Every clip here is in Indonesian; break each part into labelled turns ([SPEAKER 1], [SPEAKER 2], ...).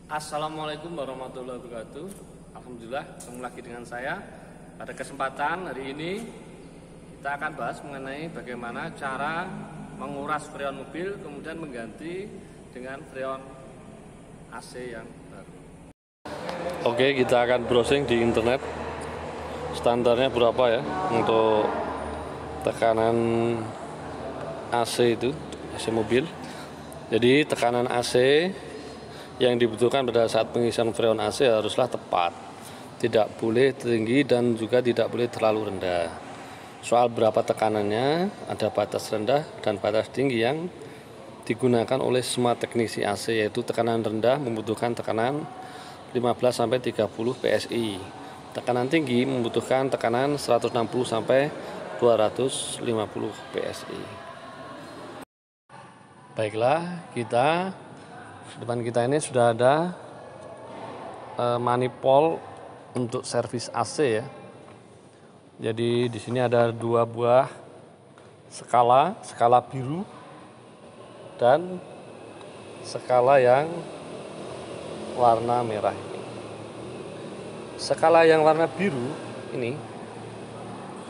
[SPEAKER 1] Assalamualaikum warahmatullahi wabarakatuh. Alhamdulillah, ketemu lagi dengan saya. Pada kesempatan hari ini kita akan bahas mengenai bagaimana cara menguras freon mobil kemudian mengganti dengan freon AC yang baru. Oke, kita akan browsing di internet. Standarnya berapa ya untuk tekanan AC itu, AC mobil. Jadi tekanan AC yang dibutuhkan pada saat pengisian freon AC haruslah tepat, tidak boleh tinggi dan juga tidak boleh terlalu rendah. Soal berapa tekanannya, ada batas rendah dan batas tinggi yang digunakan oleh semua teknisi AC, yaitu tekanan rendah membutuhkan tekanan 15-30 PSI, tekanan tinggi membutuhkan tekanan 160-250 PSI. Baiklah, depan kita ini sudah ada manifold untuk servis AC ya. Jadi di sini ada dua buah skala biru dan skala yang warna merah ini. Skala yang warna biru ini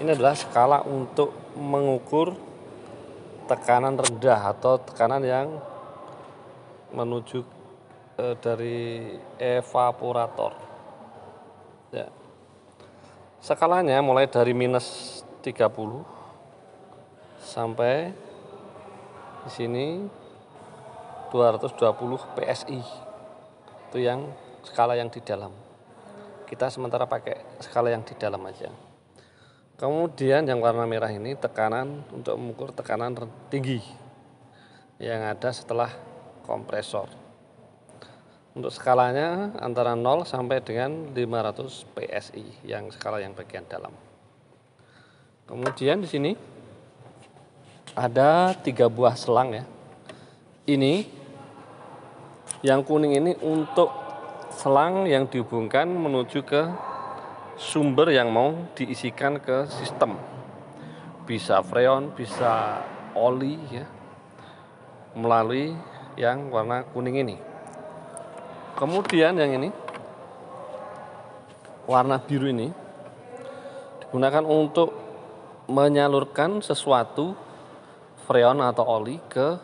[SPEAKER 1] adalah skala untuk mengukur tekanan rendah atau tekanan yang menuju dari evaporator ya. Skalanya mulai dari minus 30 sampai di sini 220 PSI. Itu yang skala yang di dalam. Kita sementara pakai skala yang di dalam aja. Kemudian yang warna merah ini tekanan untuk mengukur tekanan tinggi yang ada setelah kompresor. Untuk skalanya antara 0 sampai dengan 500 PSI yang skala yang bagian dalam. Kemudian di sini ada 3 buah selang ya. Ini yang kuning ini untuk selang yang dihubungkan menuju ke sumber yang mau diisikan ke sistem. Bisa freon, bisa oli ya. Melalui yang warna kuning ini. Kemudian yang ini warna biru ini digunakan untuk menyalurkan sesuatu freon atau oli ke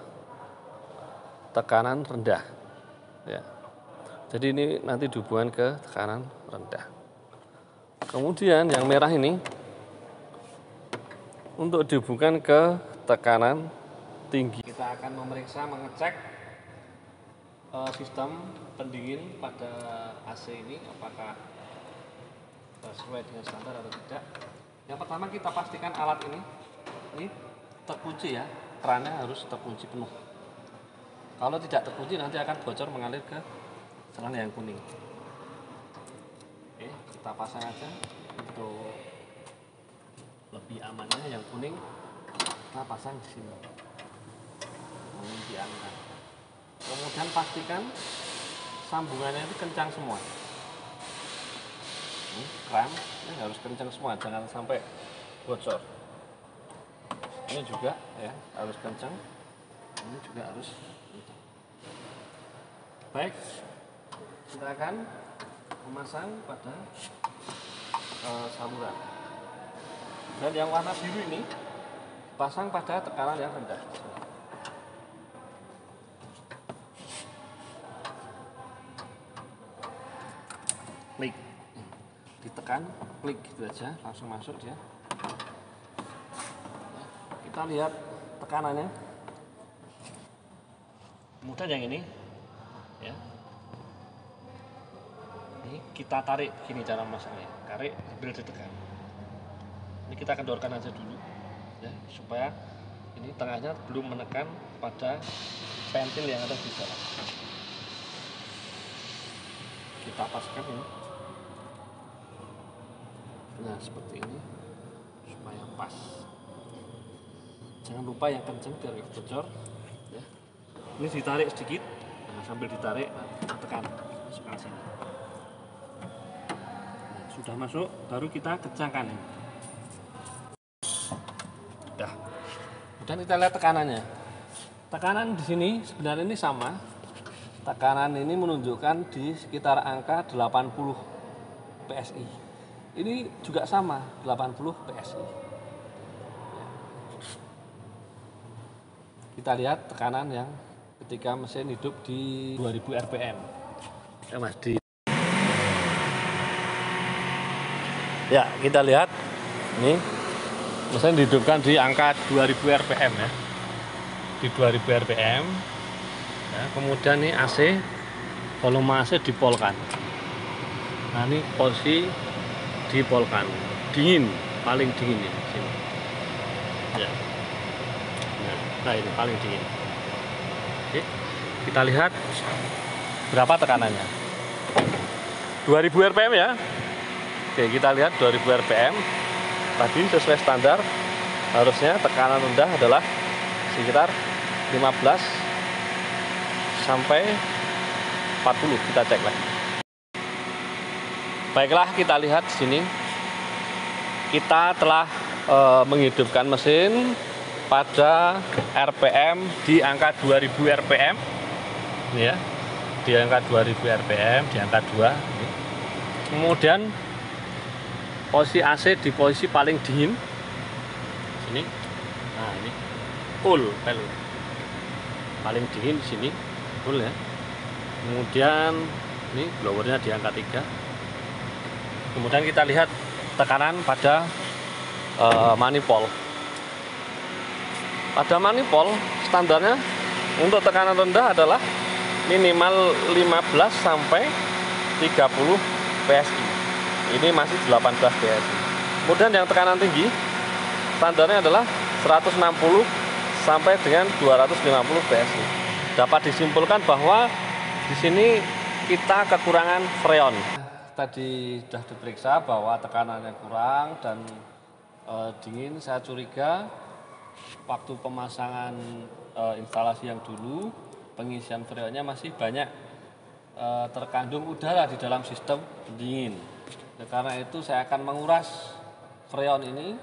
[SPEAKER 1] tekanan rendah ya. Jadi ini nanti dihubungkan ke tekanan rendah. Kemudian yang merah ini untuk dihubungkan ke tekanan tinggi. Kita akan mengecek sistem pendingin pada AC ini apakah sesuai dengan standar atau tidak. Yang pertama kita pastikan alat ini terkunci ya, kerannya harus terkunci penuh. Kalau tidak terkunci nanti akan bocor mengalir ke selang yang kuning. Oke, kita pasang aja untuk lebih amannya. Yang kuning kita pasang di sini, namun diangkat. Kemudian pastikan sambungannya itu kencang semua. Keran ini harus kencang semua, jangan sampai bocor. Ini juga ya harus kencang. Ini juga harus kencang. Baik, kita akan memasang pada saluran. Dan yang warna biru ini pasang pada tekanan yang rendah. Klik, ditekan, klik gitu aja, langsung masuk dia. Kita lihat tekanannya. Kemudian yang ini, ya, ini kita tarik gini cara masangnya, tarik sambil ditekan. Ini kita kendorkan aja dulu, ya, supaya ini tengahnya belum menekan pada pentil yang ada di dalam. Kita paskan ini. Nah seperti ini supaya pas. Jangan lupa yang kencang biar nggak bocor ya. Ini ditarik sedikit, nah, sambil ditarik tekan masukkan sini. Nah, sudah masuk baru kita kencangkan ini. Sudah. Dan kita lihat tekanannya. Tekanan di sini sebenarnya ini sama tekanan ini menunjukkan di sekitar angka 80 PSI. Ini juga sama, 80 PSI. Kita lihat tekanan yang ketika mesin hidup di 2000 rpm. Ya Mas, ya, kita lihat ini mesin dihidupkan di angka 2000 rpm ya. Di 2000 rpm. Ya, kemudian ini AC, volume AC dipolkan. Nah, ini posisi dipolkan. Dingin, paling dingin ini sini. Ya. Nah, ini paling dingin. Oke. Kita lihat berapa tekanannya. 2000 rpm ya. Oke, kita lihat 2000 rpm. Tadi sesuai standar harusnya tekanan rendah adalah sekitar 15 sampai 40. Kita cek lagi. Baiklah, kita lihat di sini. Kita telah menghidupkan mesin pada RPM di angka 2000 rpm. Ini ya. Di angka 2000 rpm, di angka 2. Kemudian posisi AC di posisi paling dingin. Sini. Nah, ini cool, paling dingin di sini, cool ya. Kemudian ini blowernya di angka 3. Kemudian kita lihat tekanan pada manifold. Pada manifold standarnya untuk tekanan rendah adalah minimal 15 sampai 30 PSI. Ini masih 18 PSI. Kemudian yang tekanan tinggi standarnya adalah 160 sampai dengan 250 PSI. Dapat disimpulkan bahwa di sini kita kekurangan freon. Tadi sudah diperiksa bahwa tekanannya kurang dan dingin. Saya curiga waktu pemasangan instalasi yang dulu pengisian freonnya masih banyak terkandung udara di dalam sistem pendingin. Nah, karena itu saya akan menguras freon ini,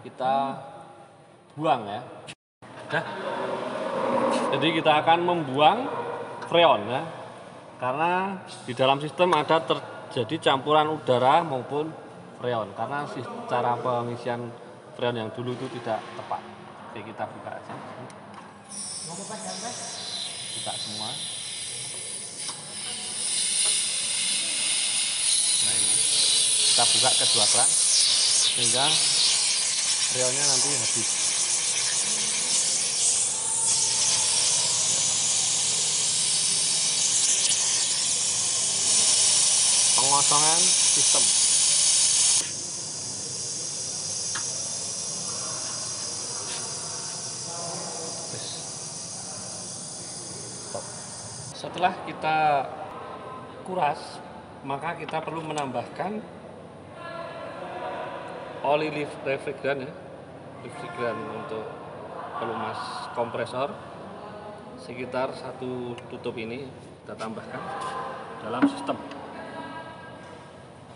[SPEAKER 1] kita buang ya. Nah, jadi kita akan membuang freon ya, karena di dalam sistem ada terjadi campuran udara maupun freon, karena cara pengisian freon yang dulu itu tidak tepat. Oke, kita buka aja. Buka semua. Nah, ini kita buka kedua keran sehingga freonnya nanti habis. Pengosongan sistem. Setelah kita kuras, maka kita perlu menambahkan oli refrigeran ya, refrigeran untuk pelumas kompresor sekitar 1 tutup ini kita tambahkan dalam sistem.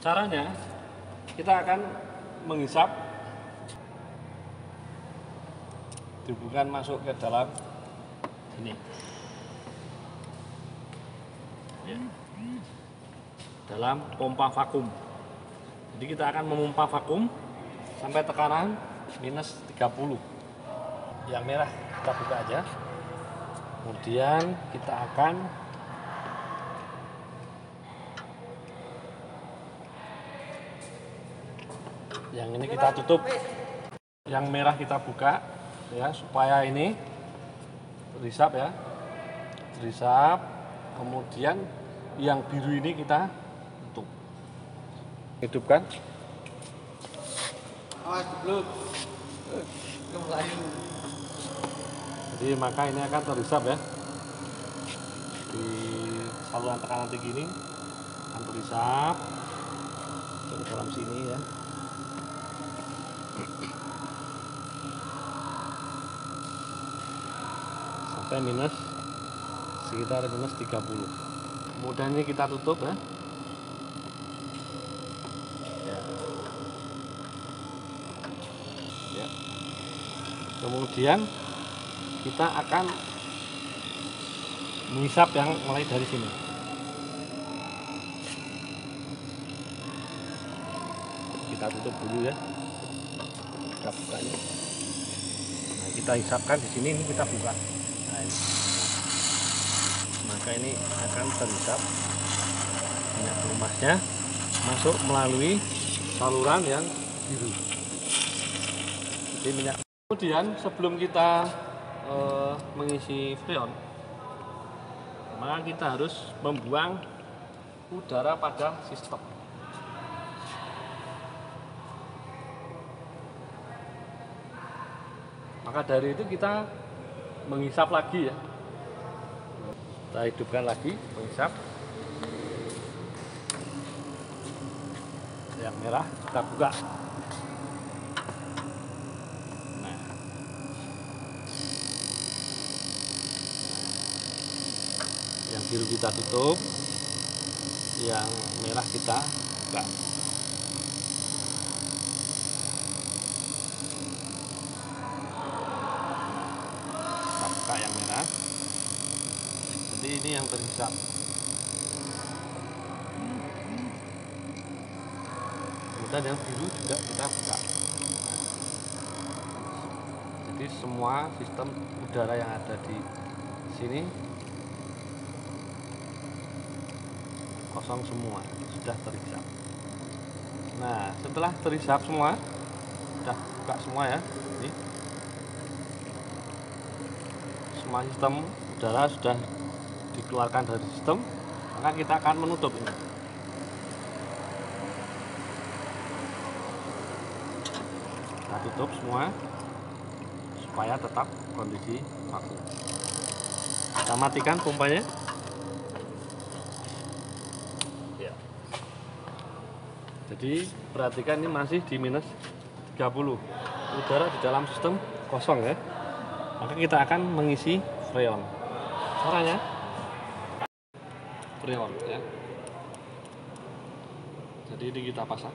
[SPEAKER 1] Caranya kita akan menghisap, bukan masuk ke dalam ini ya, dalam pompa vakum. Jadi kita akan memompa vakum sampai tekanan minus 30. Yang merah kita buka aja. Kemudian kita akan yang ini kita tutup, yang merah kita buka ya, supaya ini terisap ya, terisap. Kemudian yang biru ini kita tutup, hidupkan. Awas belum. Jadi maka ini akan terisap ya di saluran tekanan tinggi ini, akan terisap ke dalam sini ya. Sampai minus sekitar minus 30. Kemudian ini kita tutup ya. Ya. Kemudian kita akan mengisap yang mulai dari sini. Kita tutup dulu ya. Kita buka ini. Nah, kita hisapkan di sini, ini kita buka. Nah, ini. Maka ini akan terhisap minyak kelumasnya masuk melalui saluran yang biru. Jadi minyak. Kemudian sebelum kita mengisi freon, maka kita harus membuang udara pada sistem. Maka dari itu kita menghisap lagi ya. Kita hidupkan lagi, menghisap. Yang merah kita buka. Nah, yang biru kita tutup, yang merah kita buka. Kita buka yang merah. Jadi ini yang terhisap. Dan yang biru juga kita buka. Jadi semua sistem udara yang ada di sini kosong semua, sudah terhisap. Nah, setelah terhisap semua, sudah buka semua ya. Ini semua sistem udara sudah dikeluarkan dari sistem, maka kita akan menutup ini. Kita tutup semua supaya tetap kondisi vakum. Kita matikan pompanya. Ya. Jadi perhatikan ini masih di minus 30. Udara di dalam sistem kosong ya. Maka kita akan mengisi freon. Caranya freon ya. Jadi ini kita pasang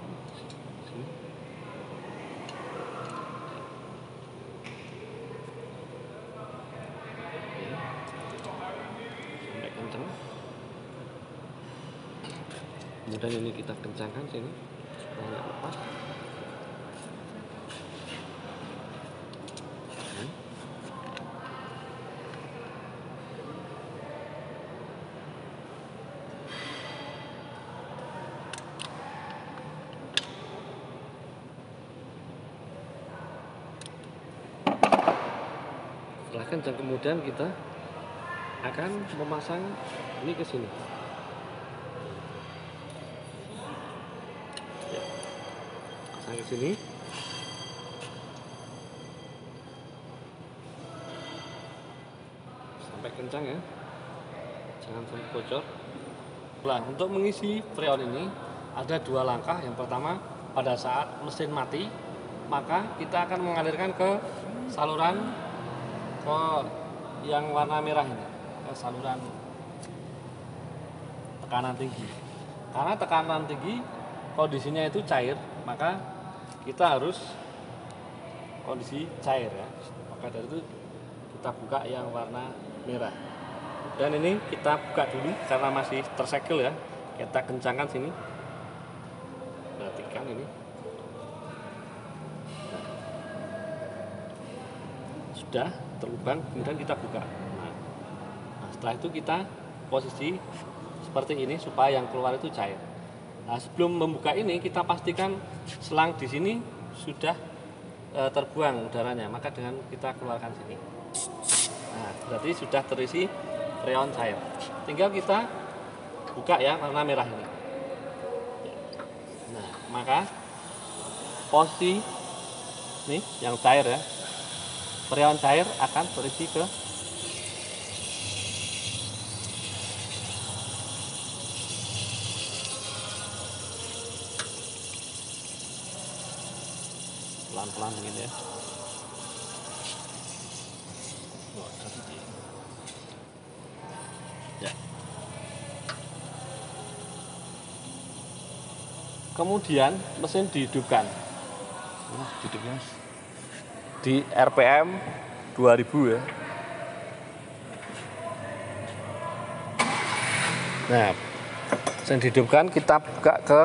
[SPEAKER 1] sini. Sampai kencang. Kemudian ini kita kencangkan sini supaya nggak lepas. Setelah kencang, kemudian kita akan memasang ini ke sini. Ya. Pasang ke sini. Sampai kencang ya. Jangan sampai bocor. Nah, untuk mengisi freon ini ada dua langkah. Yang pertama, pada saat mesin mati, maka kita akan mengalirkan ke saluran yang warna merah ini, ke saluran tekanan tinggi. Karena tekanan tinggi kondisinya itu cair, maka kita harus kondisi cair ya. Maka dari itu kita buka yang warna merah. Dan ini kita buka dulu karena masih tersegel ya. Kita kencangkan sini. Perhatikan ini. Sudah terlubang, kemudian kita buka. Nah, setelah itu kita posisi seperti ini supaya yang keluar itu cair. Nah, sebelum membuka ini kita pastikan selang di sini sudah terbuang udaranya. Maka dengan kita keluarkan sini. Nah, berarti sudah terisi freon cair. Tinggal kita buka ya warna merah ini. Nah, maka posisi nih yang cair ya. Freon cair akan terisi ke pelan-pelan begini ya. Ya. Kemudian mesin dihidupkan. Nah, hidupnya di RPM 2000 ya. Nah, yang dihidupkan kita buka ke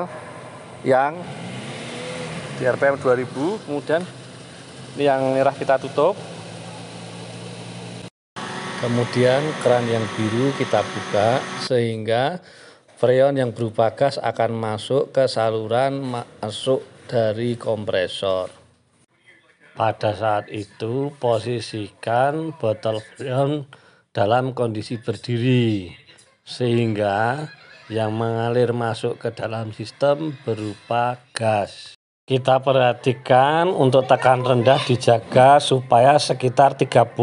[SPEAKER 1] yang di RPM 2000, kemudian ini yang merah kita tutup. Kemudian keran yang biru kita buka sehingga freon yang berupa gas akan masuk ke saluran masuk dari kompresor. Pada saat itu posisikan botol freon dalam kondisi berdiri sehingga yang mengalir masuk ke dalam sistem berupa gas. Kita perhatikan untuk tekan rendah dijaga supaya sekitar 30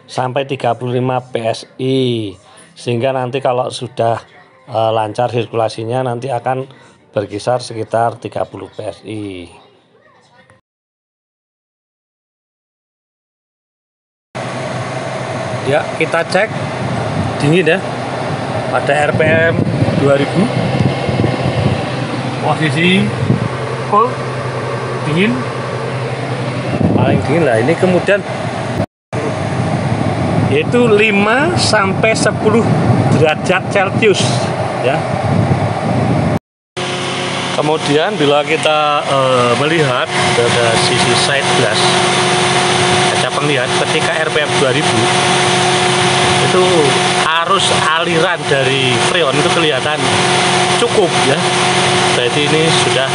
[SPEAKER 1] sampai 35 PSI, sehingga nanti kalau sudah lancar sirkulasinya nanti akan berkisar sekitar 30 PSI. Ya, kita cek dingin ya pada RPM 2000, posisi full dingin, paling dingin lah ini, kemudian yaitu 5 sampai 10 derajat Celcius ya. Kemudian bila kita melihat dari sisi side glass kaca penglihat ketika RPM 2000 itu arus aliran dari freon itu kelihatan cukup ya, berarti ini sudah